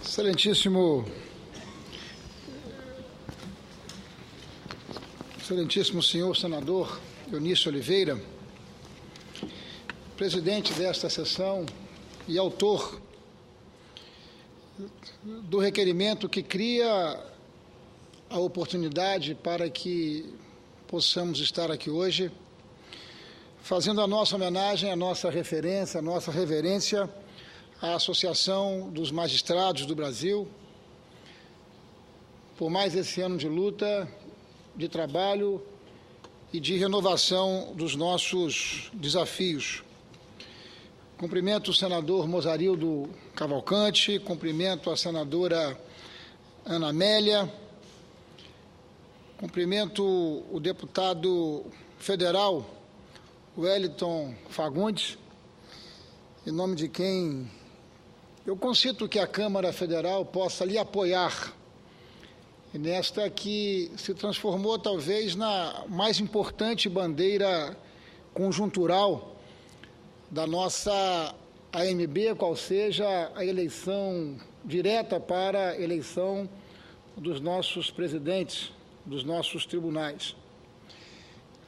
Excelentíssimo senhor senador Eunício Oliveira, presidente desta sessão e autor do requerimento que cria a oportunidade para que possamos estar aqui hoje, fazendo a nossa homenagem, a nossa referência, a nossa reverência à Associação dos Magistrados do Brasil, por mais esse ano de luta, de trabalho e de renovação dos nossos desafios. Cumprimento o senador Mozarildo Cavalcante, cumprimento a senadora Ana Amélia, cumprimento o deputado federal Wellington Fagundes, em nome de quem eu concito que a Câmara Federal possa lhe apoiar nesta que se transformou talvez na mais importante bandeira conjuntural da nossa AMB, qual seja a eleição direta para a eleição dos nossos presidentes, dos nossos tribunais.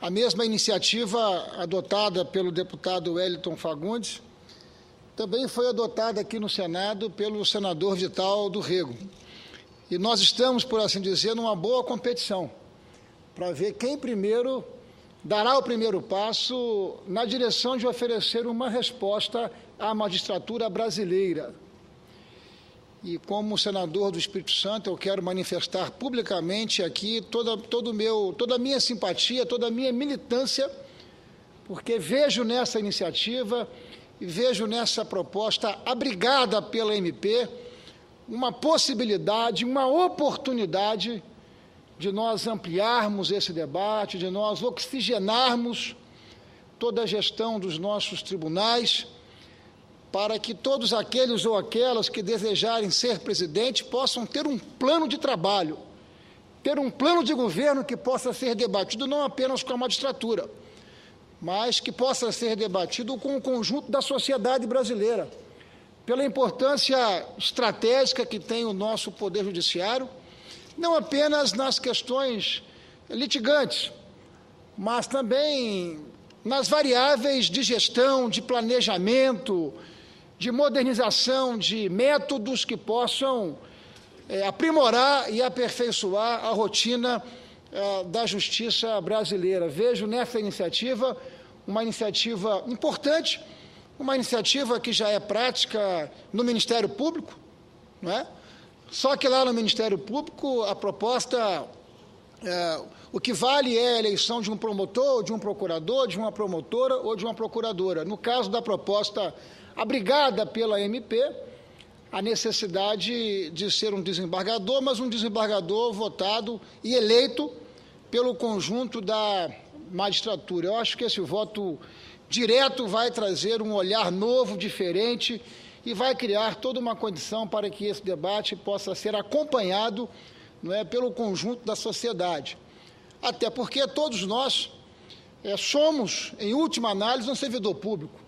A mesma iniciativa adotada pelo deputado Wellington Fagundes também foi adotada aqui no Senado pelo senador Vital do Rego. E nós estamos, por assim dizer, numa boa competição para ver quem primeiro dará o primeiro passo na direção de oferecer uma resposta à magistratura brasileira. E como senador do Espírito Santo, eu quero manifestar publicamente aqui toda a minha simpatia, toda a minha militância, porque vejo nessa iniciativa e vejo nessa proposta abrigada pela MP uma possibilidade, uma oportunidade de nós ampliarmos esse debate, de nós oxigenarmos toda a gestão dos nossos tribunais, para que todos aqueles ou aquelas que desejarem ser presidente possam ter um plano de trabalho, ter um plano de governo que possa ser debatido não apenas com a magistratura, mas que possa ser debatido com o conjunto da sociedade brasileira, pela importância estratégica que tem o nosso Poder Judiciário, não apenas nas questões litigantes, mas também nas variáveis de gestão, de planejamento, de modernização de métodos que possam aprimorar e aperfeiçoar a rotina da justiça brasileira. Vejo nessa iniciativa uma iniciativa importante, uma iniciativa que já é prática no Ministério Público, não é? Só que lá no Ministério Público a proposta, o que vale é a eleição de um promotor, de um procurador, de uma promotora ou de uma procuradora. No caso da proposta abrigada pela MP, a necessidade de ser um desembargador, mas um desembargador votado e eleito pelo conjunto da magistratura. Eu acho que esse voto direto vai trazer um olhar novo, diferente, e vai criar toda uma condição para que esse debate possa ser acompanhado, não é, pelo conjunto da sociedade. Até porque todos nós somos, em última análise, um servidor público.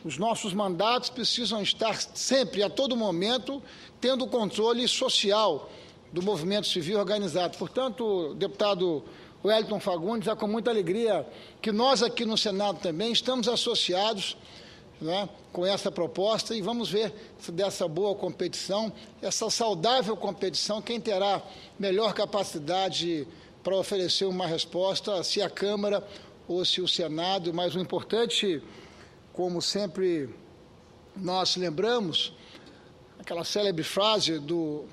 Os nossos mandatos precisam estar sempre, a todo momento, tendo o controle social do movimento civil organizado. Portanto, deputado Wellington Fagundes, é com muita alegria que nós aqui no Senado também estamos associados, né, com essa proposta, e vamos ver se dessa boa competição, essa saudável competição, quem terá melhor capacidade para oferecer uma resposta, se a Câmara ou se o Senado. Mas o importante, como sempre nós lembramos, aquela célebre frase do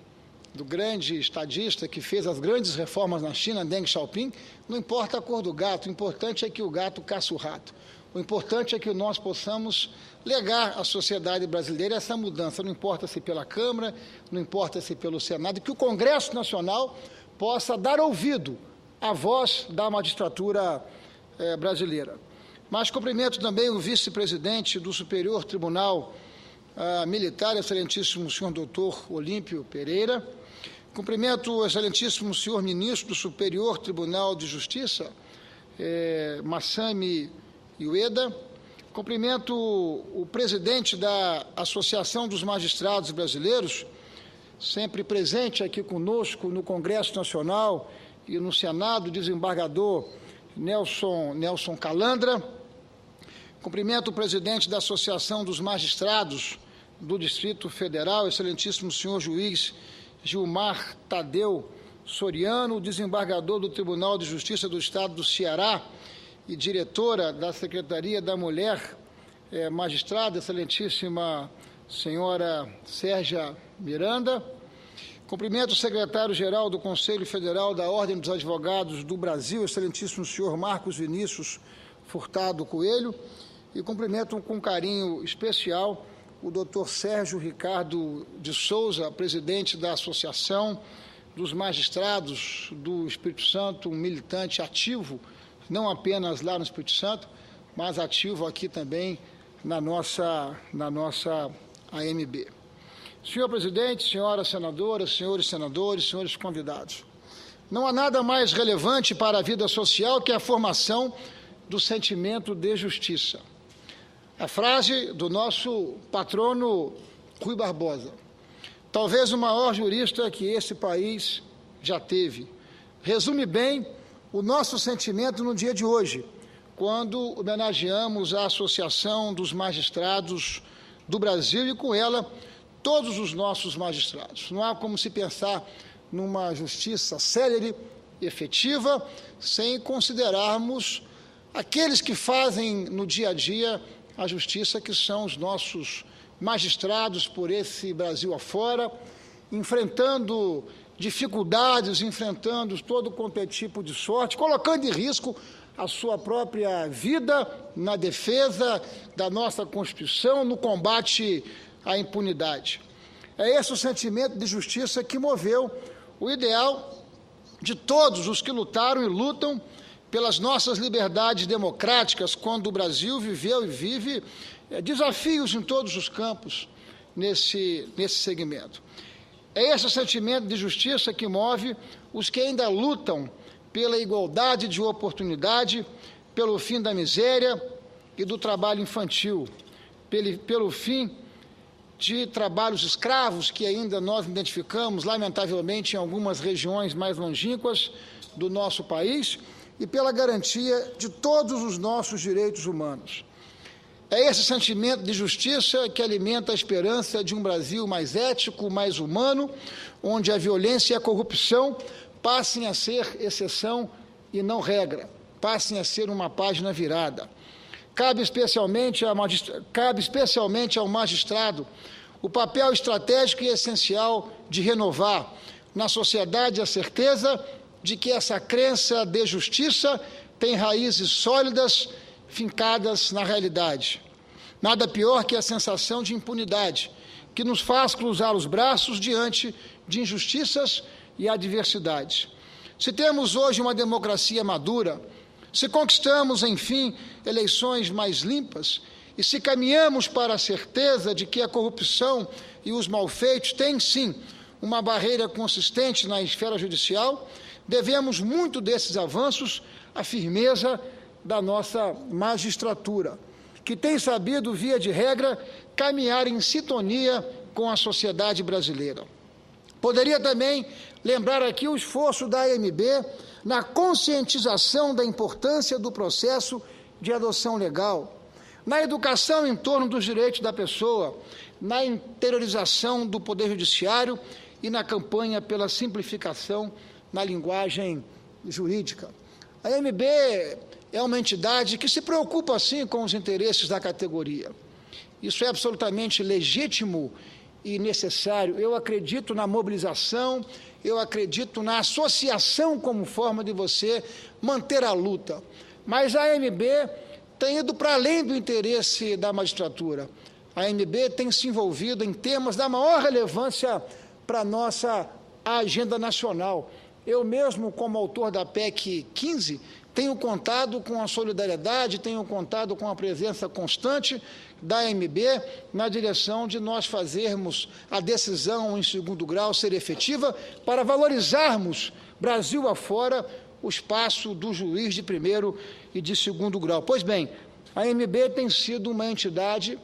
grande estadista que fez as grandes reformas na China, Deng Xiaoping: não importa a cor do gato, o importante é que o gato caça o rato. O importante é que nós possamos legar à sociedade brasileira essa mudança, não importa se pela Câmara, não importa se pelo Senado, e que o Congresso Nacional possa dar ouvido à voz da magistratura brasileira. Mas cumprimento também o vice-presidente do Superior Tribunal Militar, excelentíssimo senhor doutor Olímpio Pereira. Cumprimento o excelentíssimo senhor ministro do Superior Tribunal de Justiça, Massami Ueda. Cumprimento o presidente da Associação dos Magistrados Brasileiros, sempre presente aqui conosco no Congresso Nacional e no Senado, desembargador Nelson Calandra. Cumprimento o presidente da Associação dos Magistrados do Distrito Federal, excelentíssimo senhor juiz Gilmar Tadeu Soriano, desembargador do Tribunal de Justiça do Estado do Ceará e diretora da Secretaria da Mulher, magistrada, excelentíssima senhora Sérgia Miranda. Cumprimento o secretário-geral do Conselho Federal da Ordem dos Advogados do Brasil, excelentíssimo senhor Marcos Vinícius Furtado Coelho, e cumprimento com carinho especial o doutor Sérgio Ricardo de Souza, presidente da Associação dos Magistrados do Espírito Santo, um militante ativo, não apenas lá no Espírito Santo, mas ativo aqui também na nossa AMB. Senhor presidente, senhoras senadoras, senhores senadores, senhores convidados, não há nada mais relevante para a vida social que a formação do sentimento de justiça. A frase do nosso patrono Rui Barbosa, talvez o maior jurista que esse país já teve, resume bem o nosso sentimento no dia de hoje, quando homenageamos a Associação dos Magistrados do Brasil e, com ela, todos os nossos magistrados. Não há como se pensar numa justiça célere, efetiva, sem considerarmos aqueles que fazem no dia a dia a justiça, que são os nossos magistrados por esse Brasil afora, enfrentando dificuldades, enfrentando todo quanto é tipo de sorte, colocando em risco a sua própria vida na defesa da nossa Constituição, no combate à impunidade. É esse o sentimento de justiça que moveu o ideal de todos os que lutaram e lutam pelas nossas liberdades democráticas, quando o Brasil viveu e vive desafios em todos os campos nesse segmento. É esse sentimento de justiça que move os que ainda lutam pela igualdade de oportunidade, pelo fim da miséria e do trabalho infantil, pelo fim de trabalhos escravos que ainda nós identificamos, lamentavelmente, em algumas regiões mais longínquas do nosso país, e pela garantia de todos os nossos direitos humanos. É esse sentimento de justiça que alimenta a esperança de um Brasil mais ético, mais humano, onde a violência e a corrupção passem a ser exceção e não regra, passem a ser uma página virada. Cabe especialmente ao magistrado o papel estratégico e essencial de renovar na sociedade a certeza de que essa crença de justiça tem raízes sólidas, fincadas na realidade. Nada pior que a sensação de impunidade, que nos faz cruzar os braços diante de injustiças e adversidades. Se temos hoje uma democracia madura, se conquistamos, enfim, eleições mais limpas, e se caminhamos para a certeza de que a corrupção e os malfeitos têm, sim, uma barreira consistente na esfera judicial, devemos muito desses avanços à firmeza da nossa magistratura, que tem sabido, via de regra, caminhar em sintonia com a sociedade brasileira. Poderia também lembrar aqui o esforço da AMB na conscientização da importância do processo de adoção legal, na educação em torno dos direitos da pessoa, na interiorização do Poder Judiciário e na campanha pela simplificação na linguagem jurídica. A AMB é uma entidade que se preocupa, sim, com os interesses da categoria. Isso é absolutamente legítimo e necessário. Eu acredito na mobilização, eu acredito na associação como forma de você manter a luta. Mas a AMB tem ido para além do interesse da magistratura. A AMB tem se envolvido em temas da maior relevância para a nossa agenda nacional. Eu mesmo, como autor da PEC 15, tenho contado com a solidariedade, tenho contado com a presença constante da AMB na direção de nós fazermos a decisão em segundo grau ser efetiva para valorizarmos, Brasil afora, o espaço do juiz de primeiro e de segundo grau. Pois bem, a AMB tem sido uma entidade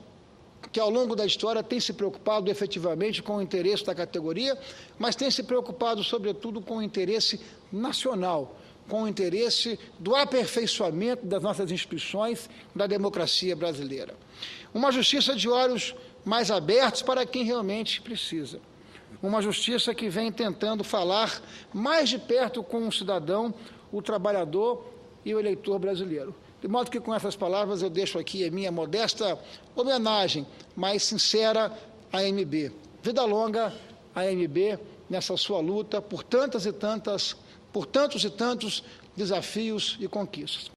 que ao longo da história tem se preocupado efetivamente com o interesse da categoria, mas tem se preocupado, sobretudo, com o interesse nacional, com o interesse do aperfeiçoamento das nossas instituições, da democracia brasileira. Uma justiça de olhos mais abertos para quem realmente precisa. Uma justiça que vem tentando falar mais de perto com o cidadão, o trabalhador e o eleitor brasileiro. De modo que, com essas palavras, eu deixo aqui a minha modesta homenagem, mais sincera à AMB. Vida longa à AMB nessa sua luta por tantos e tantos desafios e conquistas.